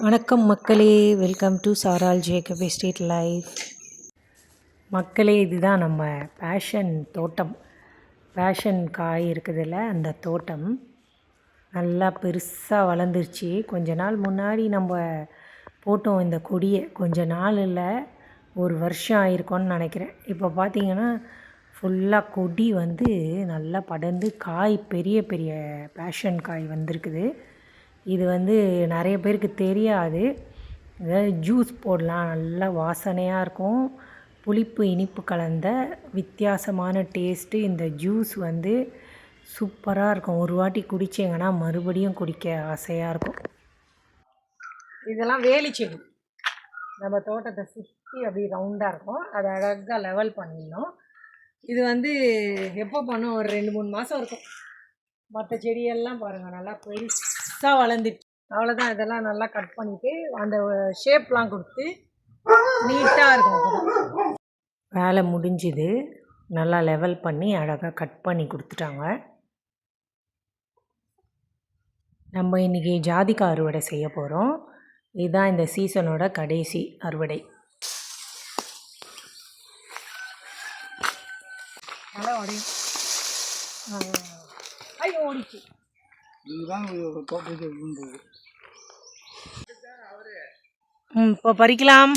வணக்கம் மக்களே, welcome to சாரால் ஜேக்கப் எஸ்டேட் லைஃப். மக்களே, இதுதான் நம்ம பேஷன் தோட்டம். பேஷன் காய் இருக்குதுல்ல, அந்த தோட்டம் நல்லா பெருசாக வளர்ந்துருச்சு. கொஞ்ச நாள் முன்னாடி நம்ம போட்டோம் இந்த கொடியை. கொஞ்ச நாள் இல்லை, ஒரு வருஷம் ஆயிருக்கோன்னு நினைக்கிறேன். இப்போ பார்த்திங்கன்னா ஃபுல்லாக கொடி நல்லா படர்ந்து காய், பெரிய பெரிய பேஷன் காய் வந்திருக்குது. இது நிறைய பேருக்கு தெரியாது. அதாவது ஜூஸ் போடலாம், நல்லா வாசனையாக இருக்கும். புளிப்பு இனிப்பு கலந்த வித்தியாசமான டேஸ்ட்டு. இந்த ஜூஸ் சூப்பராக இருக்கும். ஒரு வாட்டி குடிச்சிங்கன்னா மறுபடியும் குடிக்க ஆசையாக இருக்கும். இதெல்லாம் வேலிச்செடி. நம்ம தோட்டத்தை சுற்றி அப்படி ரவுண்டாக இருக்கும். அதை அழகாக லெவல் பண்ணிடணும். இது எப்போ பண்ணும், ஒரு 2-3 மாதம் இருக்கும். மற்ற செடியெல்லாம் பாருங்கள், நல்லா பெருசாக வளர்ந்துட்டு. அவ்வளோதான். இதெல்லாம் நல்லா கட் பண்ணிவிட்டு அந்த ஷேப்லாம் கொடுத்து நீட்டாக இருக்கும். வேலை முடிஞ்சுது. நல்லா லெவல் பண்ணி அழகாக கட் பண்ணி கொடுத்துட்டாங்க. நம்ம இன்றைக்கி ஜாதிக்காய் அறுவடை செய்ய போகிறோம். இதுதான் இந்த சீசனோட கடைசி அறுவடை. நல்லா உடையும். ஐயோ, ஓடிச்சு. இப்போ பறிக்கலாம்.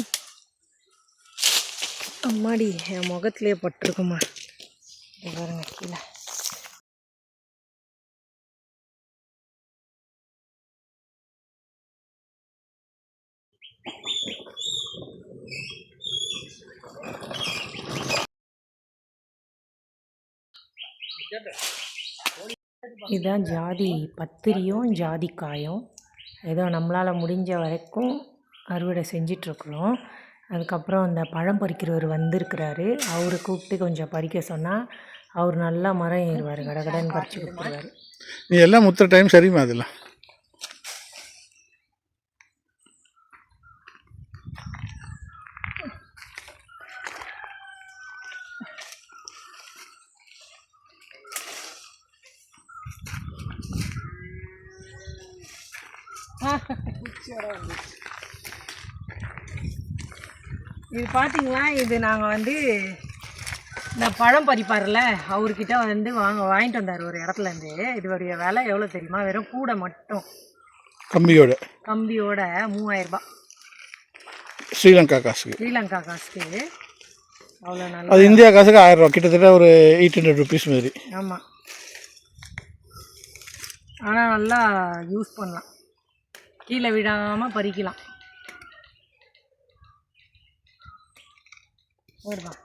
அம்மாடி, என் முகத்திலே பட்டிருக்குமா பாருங்க கீழே. இதுதான் ஜாதி பத்திரியும் ஜாதிக்காயும். ஏதோ நம்மளால் முடிஞ்ச வரைக்கும் அறுவடை செஞ்சிட்ருக்குறோம். அதுக்கப்புறம் இந்த பழம் பறிக்கிறவர் வந்திருக்கிறாரு. அவரை கூப்பிட்டு கொஞ்சம் பறிக்க சொன்னால் அவர் நல்லா மரம் ஏறுவார், கடகடன்னு பறித்து கொடுத்துருவார். நீ எல்லாம் முத்துற டைம் சரிமா அதெல்லாம். இது பார்த்தீங்களா, இது நாங்கள் இந்த பழம் பறிப்பார்ல, அவர்கிட்ட வாங்கிட்டு வந்தார் ஒரு இடத்துலேருந்து. இதோடைய விலை எவ்வளோ தெரியுமா? வெறும் கூடை மட்டும் கம்பியோட 3000 ரூபாய் ஸ்ரீலங்கா காசுக்கு. அவ்வளோ நல்லா. அது இந்தியா காசுக்கு 1000 ரூபா, கிட்டத்தட்ட ஒரு 800 ருபீஸ் மாதிரி. ஆமாம், ஆனால் நல்லா யூஸ் பண்ணலாம், கீழே விடாமல் பறிக்கலாம். வருதான்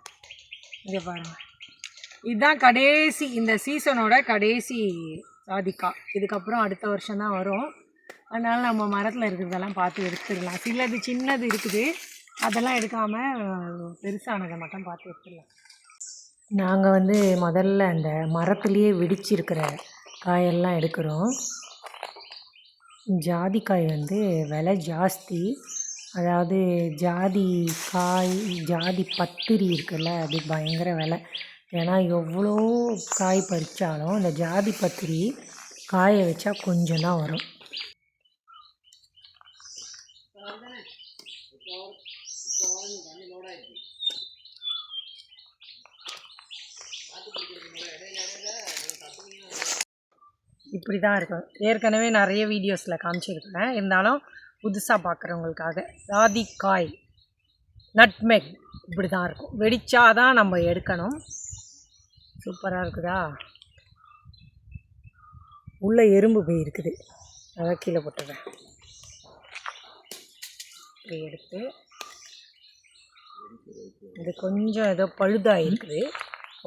இங்கே பாருங்கள். இதுதான் கடைசி, இந்த சீசனோட கடைசி ஜாதிக்காய். இதுக்கப்புறம் அடுத்த வருஷம் தான் வரும். அதனால் நம்ம மரத்தில் இருக்கிறதெல்லாம் பார்த்து எடுத்துடலாம். சிலது சின்னது இருக்குது, அதெல்லாம் எடுக்காமல் பெருசானதை மட்டும் பார்த்து எடுத்துடலாம். நாங்கள் முதல்ல அந்த மரத்துலேயே வெடிச்சிருக்கிற காயெல்லாம் எடுக்கிறோம். ஜாதிக்காய் விலை ஜாஸ்தி. அதாவது ஜாதி பத்திரி இருக்குல்ல, அது பயங்கர விலை. ஏன்னா எவ்வளோ காய் பறித்தாலும் அந்த ஜாதி பத்திரி காய வச்சா கொஞ்சம் தான் வரும். இப்படி தான் இருக்கும். ஏற்கனவே நிறைய வீடியோஸில் காமிச்சிருக்கேன், இருந்தாலும் புதுசாக பார்க்குறவங்களுக்காக. ஜாதிக்காய், நட்மெக் இப்படி தான் இருக்கும். வெடிச்சாதான் நம்ம எடுக்கணும். சூப்பராக இருக்குதா? உள்ளே எறும்பு போய் இருக்குது, அதை கீழே போட்டுறேன். இப்படி எடுத்து இது கொஞ்சம் ஏதோ பழுதாக இருக்குது,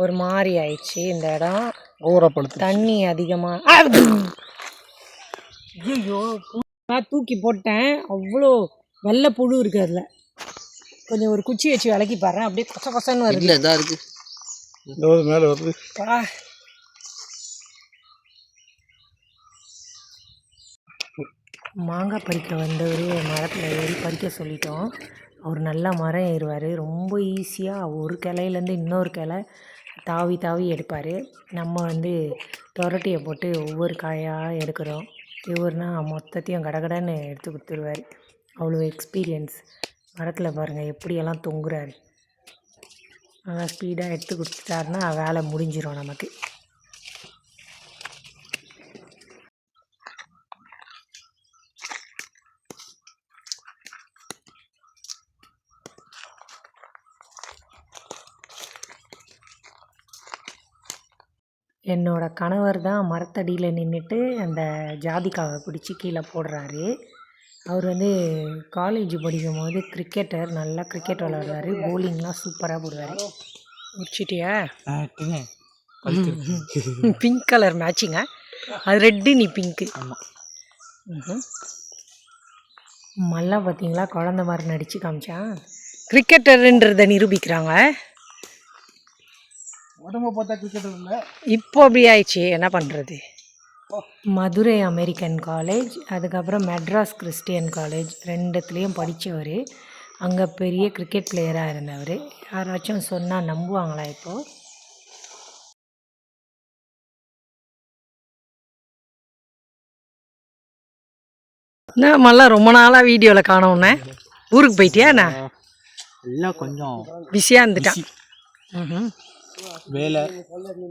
ஒரு மாதிரி ஆயிடுச்சு இந்த இடம். தண்ணி அதிகமாக. ஐயோ, தூக்கி போட்டேன். அவ்வளோ வெள்ளை புழு இருக்குது அதில். கொஞ்சம் ஒரு குச்சி வச்சு விளக்கி பாருறேன், அப்படியே கொசன்னு வருது. மேலே வருது. மாங்காய் பறிக்க வந்தவர் மரத்தில் ஏறி பறிக்க சொல்லிட்டோம். அவர் நல்லா மரம் ஏறுவார். ரொம்ப ஈஸியாக ஒரு கிளையிலேருந்து இன்னொரு கிளை தாவி தாவி எடுப்பார். நம்ம துரட்டியை போட்டு ஒவ்வொரு காயாக எடுக்கிறோம். இவர்னா மொத்தத்தையும் கடகடன்னு எடுத்து கொடுத்துருவார். அவ்வளோ எக்ஸ்பீரியன்ஸ். மரத்தில் பாருங்கள் எப்படியெல்லாம் தொங்குறாரு. நல்லா ஸ்பீடாக எடுத்து கொடுத்துட்டாருன்னா வேலை முடிஞ்சிடும் நமக்கு. என்னோடய கணவர் தான் மரத்தடியில் நின்றுட்டு அந்த ஜாதிக்காவை பிடிச்சி கீழே போடுறாரு. அவர் வந்து காலேஜ் படிக்கும் போது கிரிக்கெட்டர், நல்லா கிரிக்கெட் விளாடுவார், போலிங்லாம் சூப்பராக போடுவார். முடிச்சிட்டியா? பிங்க் கலர் மேட்சிங்கா? அது ரெட்டு, நீ பிங்க்கு. மல்லா பார்த்தீங்களா, குழந்த மாதிரி நடித்து காமிச்சான். கிரிக்கெட்டருன்றதை நிரூபிக்கிறாங்க. இப்போ அப்படி ஆயிடுச்சு, என்ன பண்ணுறது. மதுரை அமெரிக்கன் காலேஜ், அதுக்கப்புறம் மெட்ராஸ் கிறிஸ்டியன் காலேஜ், ரெண்டுத்துலேயும் படித்தவர். அங்கே பெரிய கிரிக்கெட் பிளேயராக இருந்தவர். யாராச்சும் சொன்னால் நம்புவாங்களா இப்போது? நம்மளாம் ரொம்ப நாளாக வீடியோவில் காணோன்னே. ஊருக்கு போயிட்டியா? நான் எல்லாம் கொஞ்சம் பிஸியாக இருந்துட்டான். வேலை.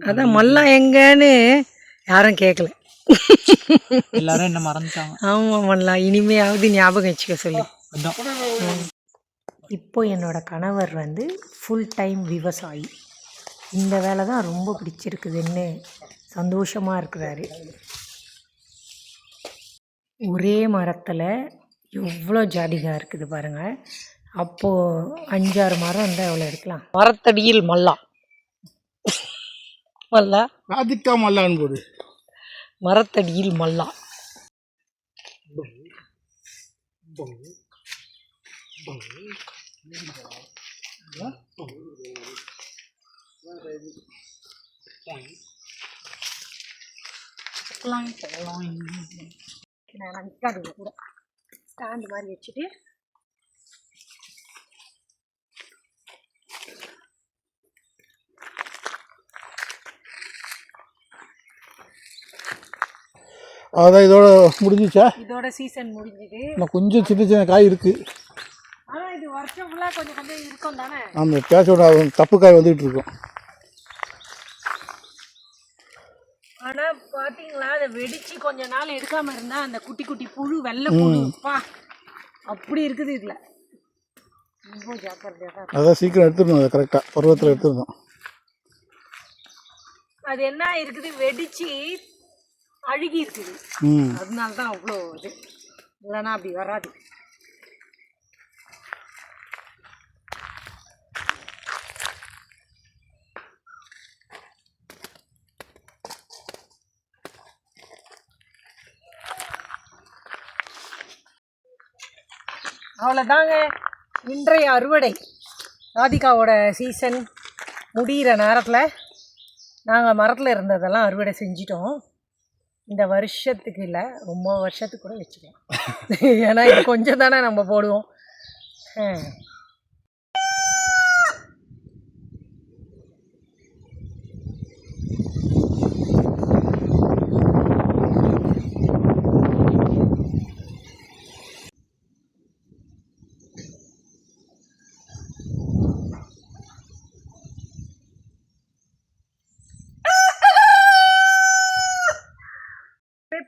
அதான் மல்லா எங்கன்னு யாரும் கேட்கல. எல்லாரும் என்ன மறந்துட்டாங்க. ஆமாம் மல்லா, இனிமையாவது ஞாபகம் வச்சுக்க சொல்லி. இப்போ என்னோடய கணவர் வந்து ஃபுல் டைம் விவசாயி. இந்த வேலை தான் ரொம்ப பிடிச்சிருக்குதுன்னு சந்தோஷமாக இருக்கிறாரு. ஒரே மரத்தில் எவ்வளோ ஜாதிக்காய் இருக்குது பாருங்கள். அப்போது 5-6 மரம் இருந்தால் எவ்வளோ எடுக்கலாம். மரத்தடியில் மல்லா. மல்லா ராதிகா மல்லான்னு போடு. மரத்தடியில் மல்லா. கூட ஸ்டாண்டு மாதிரி வச்சுட்டு அதான் இதோட முடிஞ்சிச்சா? இதோட சீசன் முடிஞ்சுது. இன்னும் கொஞ்சம் சின்ன சின்ன காய் இருக்குது. ஆனால் இது வருஷம் ஃபுல்லாக கொஞ்சம் கொஞ்சம் இருக்கும் தானே. அந்த பேச்சோட தப்பு காய் வந்துகிட்டு இருக்கும். ஆனால் பார்த்தீங்களா, அதை வெடித்து கொஞ்ச நாள் எடுக்காமல் இருந்தால் அந்த குட்டி குட்டி புழு, வெள்ளை புழுப்பா அப்படி இருக்குது. இதில் ரொம்ப ஜாக்கிரதையாக தான். அதான் சீக்கிரம் எடுத்துடணும், அதை கரெக்டாக பருவத்தில் எடுத்துடணும். அது என்ன இருக்குது, வெடித்து அழுகி இருக்குது. அதனால தான் அவ்வளோ இது. இல்லைன்னா அப்படி வராது. அவ்வளோதாங்க இன்றைய அறுவடை. ராதிகாவோட சீசன் முடிகிற நேரத்தில் நாங்கள் மரத்தில் இருந்ததெல்லாம் அறுவடை செஞ்சிட்டோம். இந்த வருஷத்துக்கு இல்லை, ரொம்ப வருஷத்துக்கு கூட வச்சுக்கலாம். ஏன்னா இது கொஞ்சம் தானே நம்ம போடுவோம்.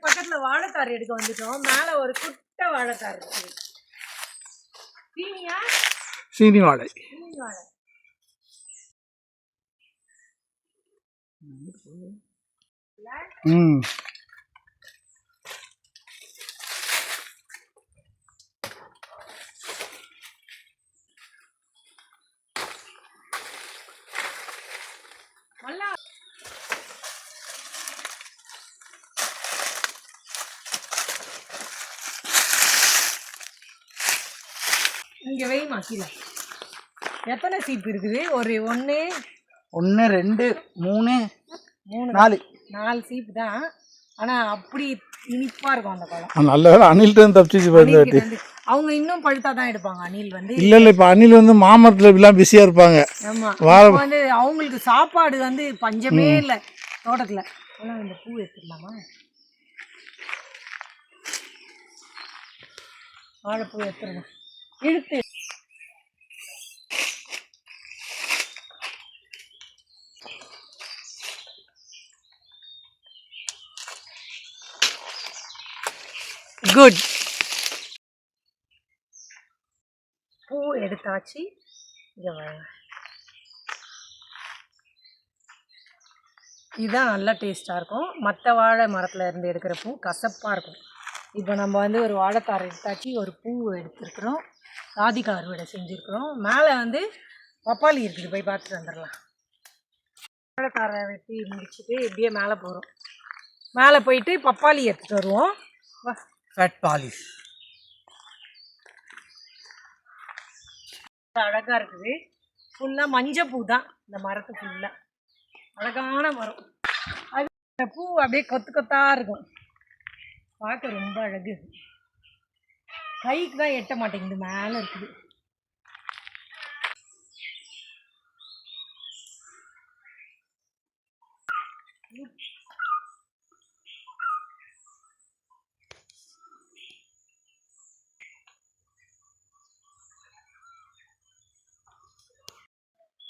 பக்கத்துல வாழைத்தார் எடுக்க வந்துட்டோம். மேல ஒரு குட்டை வாழைத்தார் இருக்கு. சீனியா? சீனி வாழை. சீனி வாழை. மல்லா இங்கே வெய்மா கீழே. எத்தனை சீப்பு இருக்குது? ஒரு 1 2 3 4 சீப்பு தான். ஆனால் அப்படி இனிப்பாக இருக்கும் அந்த பழம். நல்ல வேலை அணில்கிட்ட தப்பிச்சு போயிருந்தாட்டி. அவங்க இன்னும் பழுத்தா தான் எடுப்பாங்க. அணில் வந்து இல்லை இப்போ அணில் வந்து மாமரத்தில் இப்படிலாம் பிஸியாக இருப்பாங்க. ஆமாம், வந்து அவங்களுக்கு சாப்பாடு வந்து பஞ்சமே இல்லை தோட்டத்தில். ஆனால் இந்த பூ எடுத்துடலாமா? வாழைப்பூ எடுத்துருவோம் இழுத்து. குட். பூ எடுத்தாச்சு. இங்கே வாங்க, இதுதான் நல்லா டேஸ்ட்டாக இருக்கும். மற்ற வாழை மரத்தில் இருந்து எடுக்கிற பூ கசப்பாக இருக்கும். இப்போ நம்ம வந்து ஒரு வாழைத்தாரை எடுத்தாச்சு, ஒரு பூ எடுத்துருக்குறோம், ராதிகா அறுவடை செஞ்சுருக்குறோம். மேலே வந்து பப்பாளி இருக்குது, போய் பார்த்துட்டு வந்துடலாம். வாழைத்தாரை வெட்டி முடிச்சுட்டு இப்படியே மேலே போகிறோம். மேலே போயிட்டு பப்பாளி எடுத்துகிட்டு வருவோம். ஃபேட் பாலிஷ் அழகாக இருக்குது. ஃபுல்லாக மஞ்சள் பூ தான் இந்த மரத்து ஃபுல்லாக. அழகான மரம். அது இந்த பூ அப்படியே கொத்து கொத்தாக இருக்கும், பார்க்க ரொம்ப அழகு. கைக்கு தான் எட்ட மாட்டேங்குது, மேலே இருக்குது.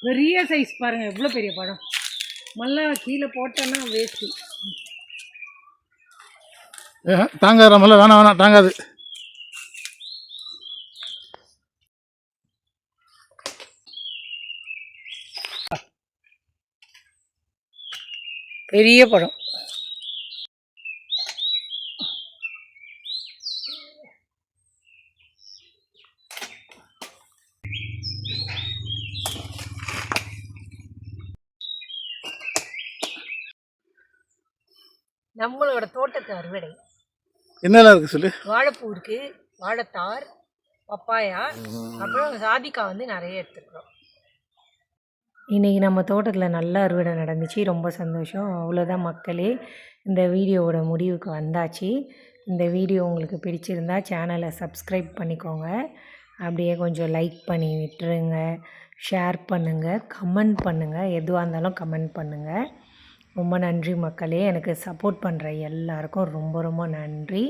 பெரிய சைஸ் பாருங்கள், எவ்வளோ பெரிய பழம். மல்ல கீழே போட்டோன்னா வேஸ்ட்டு. தாங்காத மல்ல, வேணாம் தாங்காது. பெரிய பழம். நம்மளோட தோட்டத்து அறுவடை என்னெல்லாம் இருக்குது சொல்லு. வாழைப்பூ இருக்குது, வாழைத்தார், பப்பாயா, அப்புறம் சாதிக்கா வந்து நிறைய எடுத்துருக்குறோம். இன்றைக்கி நம்ம தோட்டத்தில் நல்ல அறுவடை நடந்துச்சு, ரொம்ப சந்தோஷம். அவ்வளோதான் மக்களே, இந்த வீடியோவோட முடிவுக்கு வந்தாச்சு. இந்த வீடியோ உங்களுக்கு பிடிச்சிருந்தா சேனலை சப்ஸ்கிரைப் பண்ணிக்கோங்க, அப்படியே கொஞ்சம் லைக் பண்ணி விட்டுருங்க, ஷேர் பண்ணுங்கள், கமெண்ட் பண்ணுங்கள், எதுவாக இருந்தாலும் கமெண்ட் பண்ணுங்கள். ரொம்ப நன்றி மக்களே, எனக்கு சப்போர்ட் பண்ணுற எல்லாருக்கும் ரொம்ப ரொம்ப நன்றி.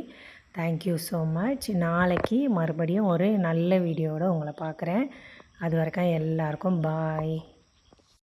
Thank you so much. நாளைக்கு மறுபடியும் ஒரு நல்ல வீடியோவோடு உங்களை பார்க்குறேன். அது வரைக்கும் எல்லாருக்கும் பாய்.